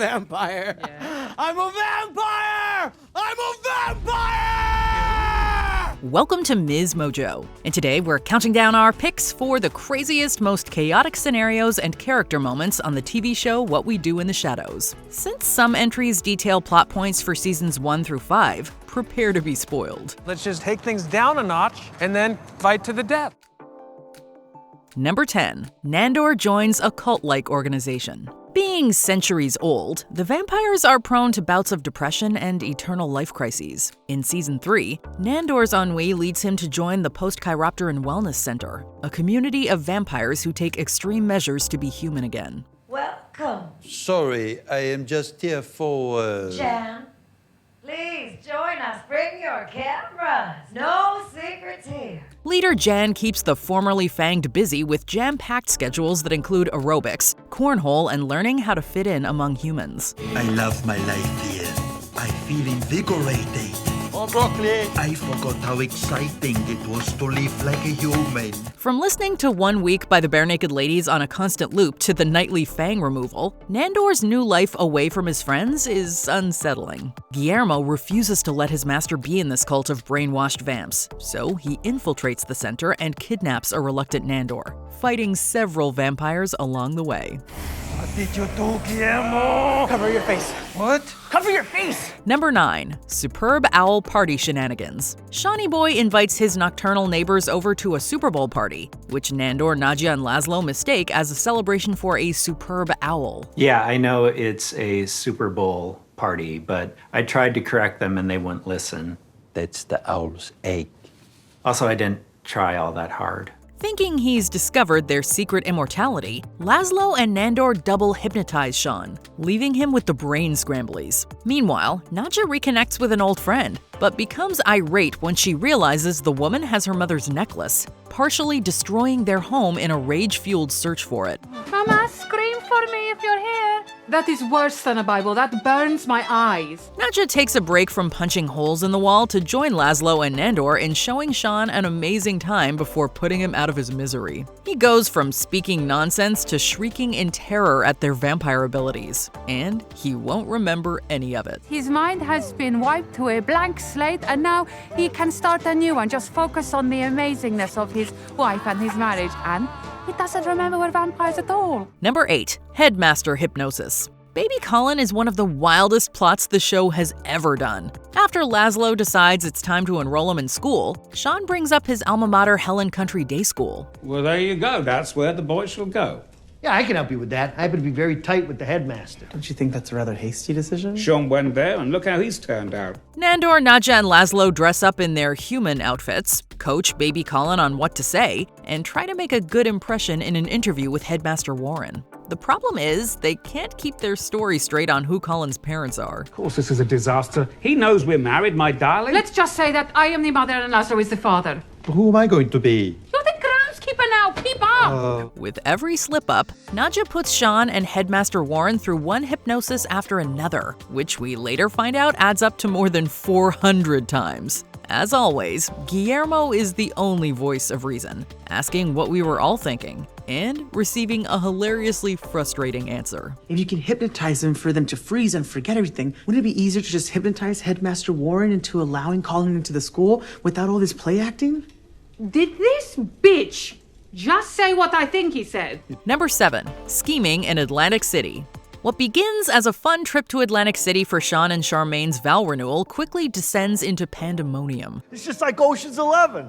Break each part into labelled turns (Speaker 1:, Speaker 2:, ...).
Speaker 1: vampire.
Speaker 2: Yeah.
Speaker 1: I'm a vampire! I'm a vampire!
Speaker 2: Welcome to MsMojo, and today we're counting down our picks for the craziest, most chaotic scenarios and character moments on the TV show What We Do in the Shadows. Since some entries detail plot points for seasons 1 through 5, prepare to be spoiled.
Speaker 3: Let's just take things down a notch and then fight to the death.
Speaker 2: Number 10. Nandor joins a cult-like organization. Being centuries old, the vampires are prone to bouts of depression and eternal life crises. In Season 3, Nandor's ennui leads him to join the Post-Chiropteran Wellness Center, a community of vampires who take extreme measures to be human again.
Speaker 4: Welcome.
Speaker 5: Sorry, I am just here for...
Speaker 4: Jan, please join us. Bring your cameras. No secrets here.
Speaker 2: Leader Jan keeps the formerly fanged busy with jam-packed schedules that include aerobics, cornhole, and learning how to fit in among humans.
Speaker 6: I love my life here. I feel invigorated.
Speaker 5: Oh, broccoli!
Speaker 6: I forgot how exciting it was to live like a human.
Speaker 2: From listening to 1 Week by the Bare Naked Ladies on a constant loop to the nightly fang removal, Nandor's new life away from his friends is unsettling. Guillermo refuses to let his master be in this cult of brainwashed vamps, so he infiltrates the center and kidnaps a reluctant Nandor, fighting several vampires along the way.
Speaker 5: What did you do, Guillermo?
Speaker 1: Cover your face.
Speaker 5: What?
Speaker 1: Cover your face!
Speaker 2: Number 9. Superb Owl Party Shenanigans. Shawnee Boy invites his nocturnal neighbors over to a Super Bowl party, which Nandor, Nadja, and Laszlo mistake as a celebration for a superb owl.
Speaker 7: Yeah, I know it's a Super Bowl party, but I tried to correct them and they wouldn't listen.
Speaker 5: That's the owl's egg.
Speaker 7: Also, I didn't try all that hard.
Speaker 2: Thinking he's discovered their secret immortality, Laszlo and Nandor double hypnotize Sean, leaving him with the brain scramblies. Meanwhile, Nadja reconnects with an old friend, but becomes irate when she realizes the woman has her mother's necklace, partially destroying their home in a rage-fueled search for it.
Speaker 8: Mama, scream for me if you're here. That is worse than a Bible. That burns my eyes.
Speaker 2: Nadja takes a break from punching holes in the wall to join Laszlo and Nandor in showing Sean an amazing time before putting him out of his misery. He goes from speaking nonsense to shrieking in terror at their vampire abilities, and he won't remember any of it.
Speaker 8: His mind has been wiped to a blank slate, and now he can start a new one. Just focus on the amazingness of his wife and his marriage, and he doesn't remember we're vampires at all.
Speaker 2: Number 8. Headmaster Hypnosis. Baby Colin is one of the wildest plots the show has ever done. After Laszlo decides it's time to enroll him in school, Sean brings up his alma mater Helen Country Day School.
Speaker 9: Well, there you go. That's where the boy shall go.
Speaker 1: Yeah, I can help you with that. I happen to be very tight with the headmaster.
Speaker 10: Don't you think that's a rather hasty decision?
Speaker 9: Sean went there, and look how he's turned out.
Speaker 2: Nandor, Nadja, and Laszlo dress up in their human outfits, coach Baby Colin on what to say, and try to make a good impression in an interview with Headmaster Warren. The problem is, they can't keep their story straight on who Colin's parents are.
Speaker 9: Of course, this is a disaster. He knows we're married, my darling.
Speaker 8: Let's just say that I am the mother and Laszlo is the father.
Speaker 6: Who am I going to be?
Speaker 8: You're the groundskeeper now. Keep up.
Speaker 2: With every slip-up, Nadja puts Sean and Headmaster Warren through one hypnosis after another, which we later find out adds up to more than 400 times. As always, Guillermo is the only voice of reason, asking what we were all thinking, and receiving a hilariously frustrating answer.
Speaker 10: If you can hypnotize them for them to freeze and forget everything, wouldn't it be easier to just hypnotize Headmaster Warren into allowing Colin into the school without all this play acting?
Speaker 8: Did this bitch just say what I think he said?
Speaker 2: Number 7. Scheming in Atlantic City. What begins as a fun trip to Atlantic City for Sean and Charmaine's vow renewal quickly descends into pandemonium.
Speaker 1: It's just like Ocean's 11.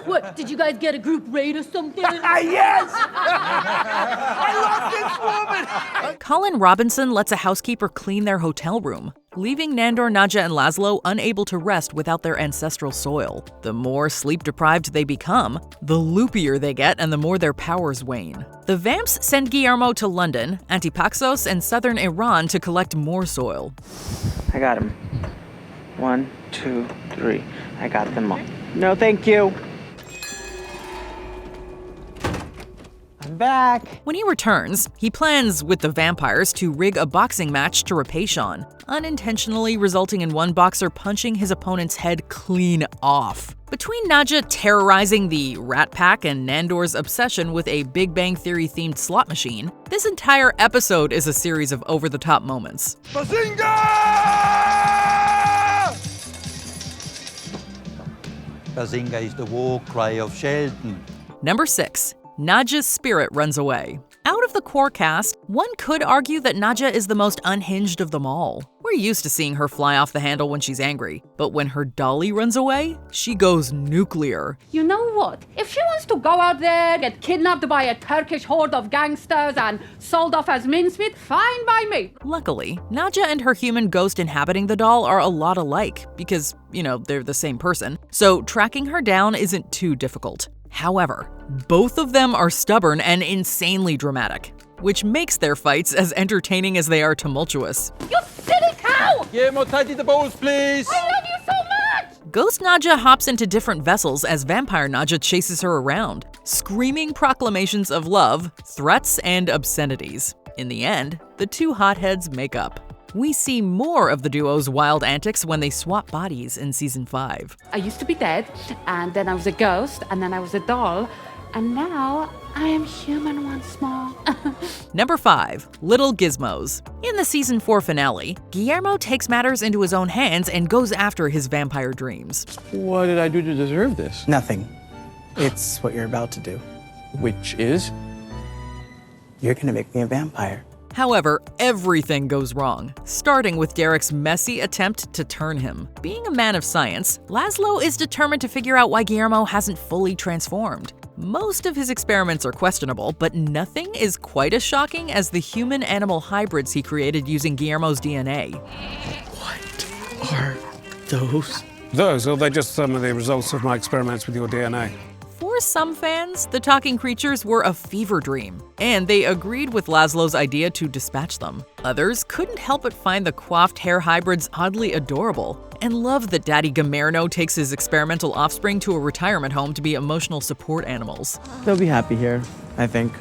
Speaker 11: What, did you guys get a group rate or something?
Speaker 1: Yes! I love this woman!
Speaker 2: Colin Robinson lets a housekeeper clean their hotel room, leaving Nandor, Nadja, and Laszlo unable to rest without their ancestral soil. The more sleep-deprived they become, the loopier they get and the more their powers wane. The vamps send Guillermo to London, Antipaxos, and southern Iran to collect more soil.
Speaker 10: I got him. 1, 2, 3. I got them all. No, thank you.
Speaker 1: I'm
Speaker 10: back.
Speaker 2: When he returns, he plans with the vampires to rig a boxing match to repay Sean, unintentionally resulting in one boxer punching his opponent's head clean off. Between Nadja terrorizing the Rat Pack and Nandor's obsession with a Big Bang Theory-themed slot machine, this entire episode is a series of over-the-top moments.
Speaker 5: Bazinga! Bazinga is the war cry of Sheldon.
Speaker 2: Number 6. Nadja's spirit runs away. Out of the core cast, one could argue that Nadja is the most unhinged of them all. We're used to seeing her fly off the handle when she's angry, but when her dolly runs away, she goes nuclear.
Speaker 8: You know what? If she wants to go out there, get kidnapped by a Turkish horde of gangsters and sold off as mincemeat, fine by me.
Speaker 2: Luckily, Nadja and her human ghost inhabiting the doll are a lot alike because, they're the same person, so tracking her down isn't too difficult. However, both of them are stubborn and insanely dramatic, which makes their fights as entertaining as they are tumultuous.
Speaker 8: You silly cow!
Speaker 5: Guillermo, tidy the balls, please!
Speaker 8: I love you so much!
Speaker 2: Ghost Nadja hops into different vessels as Vampire Nadja chases her around, screaming proclamations of love, threats, and obscenities. In the end, the two hotheads make up. We see more of the duo's wild antics when they swap bodies in Season 5.
Speaker 8: I used to be dead, and then I was a ghost, and then I was a doll, and now I am human once more.
Speaker 2: Number 5. Little Gizmos. In the Season 4 finale, Guillermo takes matters into his own hands and goes after his vampire dreams.
Speaker 12: What did I do to deserve this?
Speaker 10: Nothing. It's what you're about to do.
Speaker 12: Which is?
Speaker 10: You're gonna make me a vampire.
Speaker 2: However, everything goes wrong, starting with Derek's messy attempt to turn him. Being a man of science, Laszlo is determined to figure out why Guillermo hasn't fully transformed. Most of his experiments are questionable, but nothing is quite as shocking as the human-animal hybrids he created using Guillermo's DNA.
Speaker 12: What are those?
Speaker 9: Those, or they're just some of the results of my experiments with your DNA.
Speaker 2: For some fans, the talking creatures were a fever dream, and they agreed with Laszlo's idea to dispatch them. Others couldn't help but find the coiffed hair hybrids oddly adorable, and loved that Daddy Gamerno takes his experimental offspring to a retirement home to be emotional support animals.
Speaker 10: They'll be happy here, I think.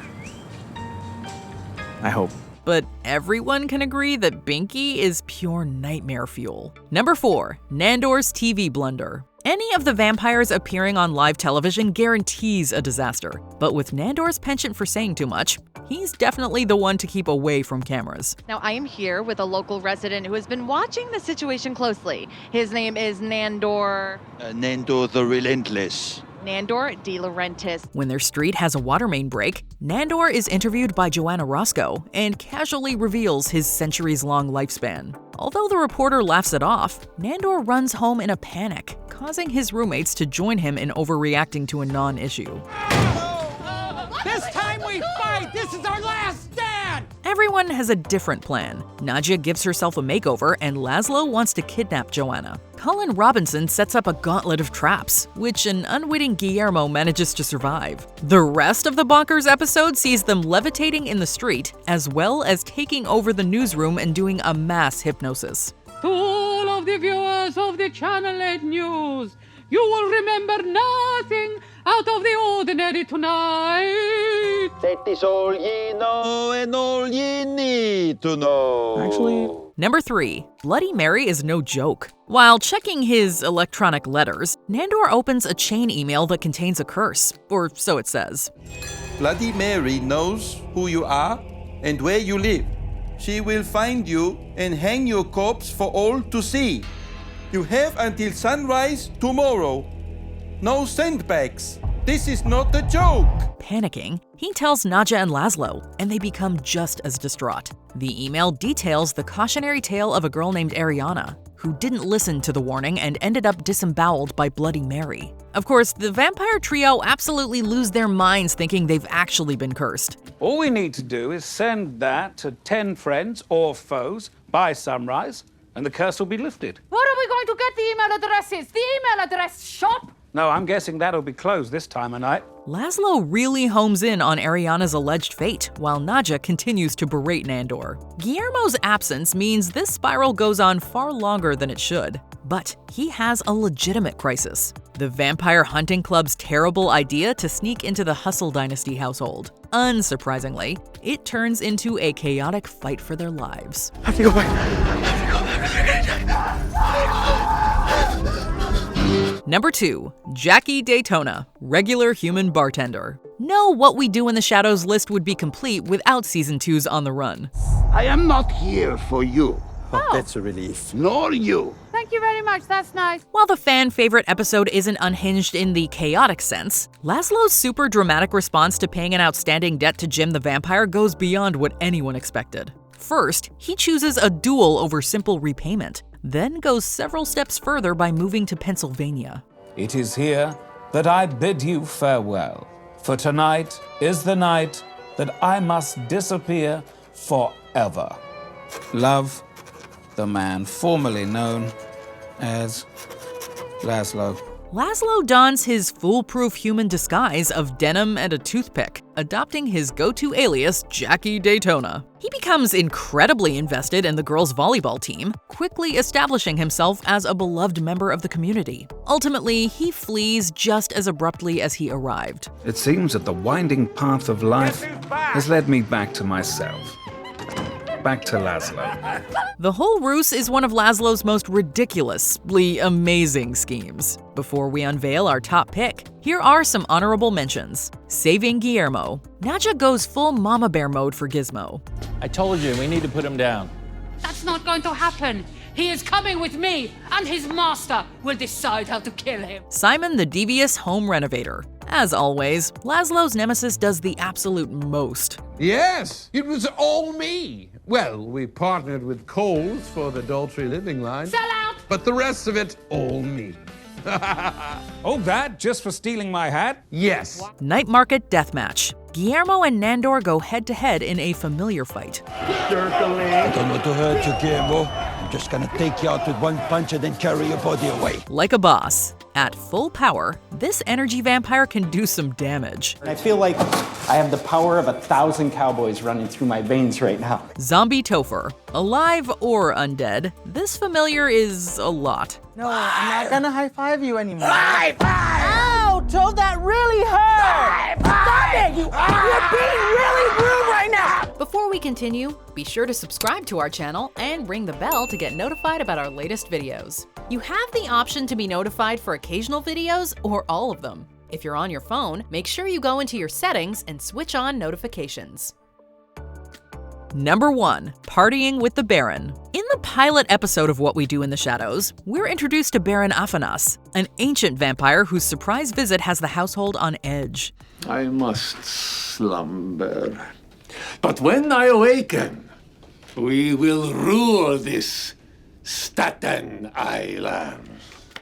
Speaker 10: I hope.
Speaker 2: But everyone can agree that Binky is pure nightmare fuel. Number 4. Nandor's TV Blunder. Any of the vampires appearing on live television guarantees a disaster, but with Nandor's penchant for saying too much, he's definitely the one to keep away from cameras.
Speaker 13: Now, I am here with a local resident who has been watching the situation closely. His name is Nandor...
Speaker 5: Nandor the Relentless.
Speaker 13: Nandor De Laurentiis.
Speaker 2: When their street has a water main break, Nandor is interviewed by Joanna Roscoe and casually reveals his centuries-long lifespan. Although the reporter laughs it off, Nandor runs home in a panic, causing his roommates to join him in overreacting to a non-issue.
Speaker 14: This time we fight! This is our last stand!
Speaker 2: Everyone has a different plan. Nadja gives herself a makeover, and Laszlo wants to kidnap Joanna. Colin Robinson sets up a gauntlet of traps, which an unwitting Guillermo manages to survive. The rest of the Bonkers episode sees them levitating in the street, as well as taking over the newsroom and doing a mass hypnosis.
Speaker 8: To all of the viewers of the Channel 8 News, you will remember nothing out of the ordinary tonight.
Speaker 5: That is all ye know and all ye need to know.
Speaker 10: Actually...
Speaker 2: Number 3. Bloody Mary is no joke. While checking his electronic letters, Nandor opens a chain email that contains a curse, or so it says.
Speaker 5: Bloody Mary knows who you are and where you live. She will find you and hang your corpse for all to see. You have until sunrise tomorrow. No sandbags. This is not a joke.
Speaker 2: Panicking, he tells Nadja and Laszlo, and they become just as distraught. The email details the cautionary tale of a girl named Ariana, who didn't listen to the warning and ended up disemboweled by Bloody Mary. Of course, the vampire trio absolutely lose their minds thinking they've actually been cursed.
Speaker 9: All we need to do is send that to 10 friends or foes by sunrise, and the curse will be lifted.
Speaker 8: Where are we going to get the email addresses? The email address shop?
Speaker 9: No, I'm guessing that'll be closed this time of night.
Speaker 2: Laszlo really homes in on Ariana's alleged fate, while Nadja continues to berate Nandor. Guillermo's absence means this spiral goes on far longer than it should, but he has a legitimate crisis. the Vampire Hunting Club's terrible idea to sneak into the Hustle Dynasty household. Unsurprisingly, it turns into a chaotic fight for their lives.
Speaker 12: I have to go back.
Speaker 2: Number 2, Jackie Daytona, regular human bartender. No What We Do in the Shadows list would be complete without Season 2's On the Run.
Speaker 15: I am not here for you.
Speaker 8: Oh.
Speaker 15: That's a relief. Nor you.
Speaker 8: Thank you very much, that's nice.
Speaker 2: While the fan favorite episode isn't unhinged in the chaotic sense, Laszlo's super dramatic response to paying an outstanding debt to Jim the Vampire goes beyond what anyone expected. First, he chooses a duel over simple repayment, then goes several steps further by moving to Pennsylvania.
Speaker 9: It is here that I bid you farewell, for tonight is the night that I must disappear forever. Love, the man formerly known as Laszlo.
Speaker 2: Laszlo dons his foolproof human disguise of denim and a toothpick, adopting his go-to alias, Jackie Daytona. He becomes incredibly invested in the girls' volleyball team, quickly establishing himself as a beloved member of the community. Ultimately, he flees just as abruptly as he arrived.
Speaker 9: It seems that the winding path of life has led me back to myself. Back to Laszlo.
Speaker 2: The whole ruse is one of Laszlo's most ridiculously amazing schemes. Before we unveil our top pick, here are some honorable mentions. Saving Guillermo. Nadja goes full mama bear mode for Gizmo.
Speaker 16: I told you, we need to put him down.
Speaker 11: That's not going to happen. He is coming with me, and his master will decide how to kill him.
Speaker 2: Simon the devious home renovator. As always, Laszlo's nemesis does the absolute most.
Speaker 17: Yes, it was all me. Well, we partnered with Coles for the Daltrey Living line.
Speaker 11: Sell out!
Speaker 17: But the rest of it, all me.
Speaker 9: Oh, that just for stealing my hat?
Speaker 17: Yes.
Speaker 2: Night Market Deathmatch. Guillermo and Nandor go head-to-head in a familiar fight.
Speaker 15: I don't want to hurt you, Guillermo. I'm just gonna take you out with one punch and then carry your body away.
Speaker 2: Like a boss. At full power, this energy vampire can do some damage.
Speaker 18: I feel like I have the power of 1,000 cowboys running through my veins right now.
Speaker 2: Zombie Topher. Alive or undead, this familiar is a lot.
Speaker 10: No, I'm not gonna high-five you anymore.
Speaker 14: High-five!
Speaker 10: Ow, Joe, that really hurt! Stop it! You're being really rude right now!
Speaker 2: Before we continue, be sure to subscribe to our channel and ring the bell to get notified about our latest videos. You have the option to be notified for occasional videos or all of them. If you're on your phone, make sure you go into your settings and switch on notifications. Number 1, Partying with the Baron. In the pilot episode of What We Do in the Shadows, we're introduced to Baron Afanas, an ancient vampire whose surprise visit has the household on edge.
Speaker 19: I must slumber. But when I awaken, we will rule this Staten Island.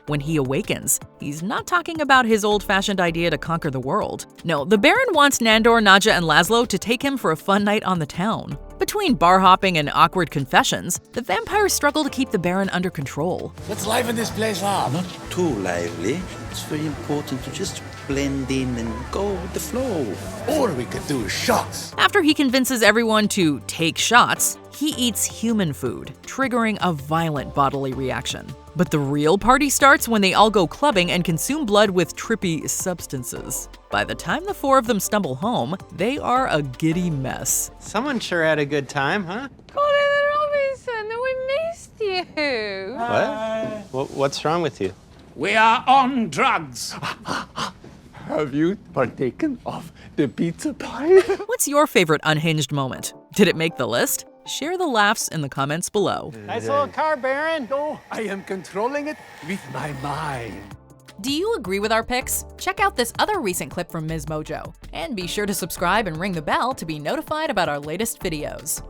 Speaker 2: When he awakens, he's not talking about his old-fashioned idea to conquer the world. No, the Baron wants Nandor, Nadja, and Laszlo to take him for a fun night on the town. Between bar hopping and awkward confessions, the vampires struggle to keep the Baron under control.
Speaker 15: Let's liven this place up.
Speaker 6: Not too lively. It's very important to just blend in and go with the flow.
Speaker 15: Or we could do shots.
Speaker 2: After he convinces everyone to take shots, he eats human food, triggering a violent bodily reaction. But the real party starts when they all go clubbing and consume blood with trippy substances. By the time the 4 of them stumble home, they are a giddy mess.
Speaker 20: Someone sure had a good time, huh?
Speaker 8: Colin Robinson, we missed you.
Speaker 20: What's wrong with you?
Speaker 9: We are on drugs.
Speaker 19: Have you partaken of the pizza pie?
Speaker 2: What's your favorite unhinged moment? Did it make the list? Share the laughs in the comments below.
Speaker 14: Nice little car, Baron.
Speaker 19: No, I am controlling it with my mind.
Speaker 2: Do you agree with our picks? Check out this other recent clip from MsMojo. And be sure to subscribe and ring the bell to be notified about our latest videos.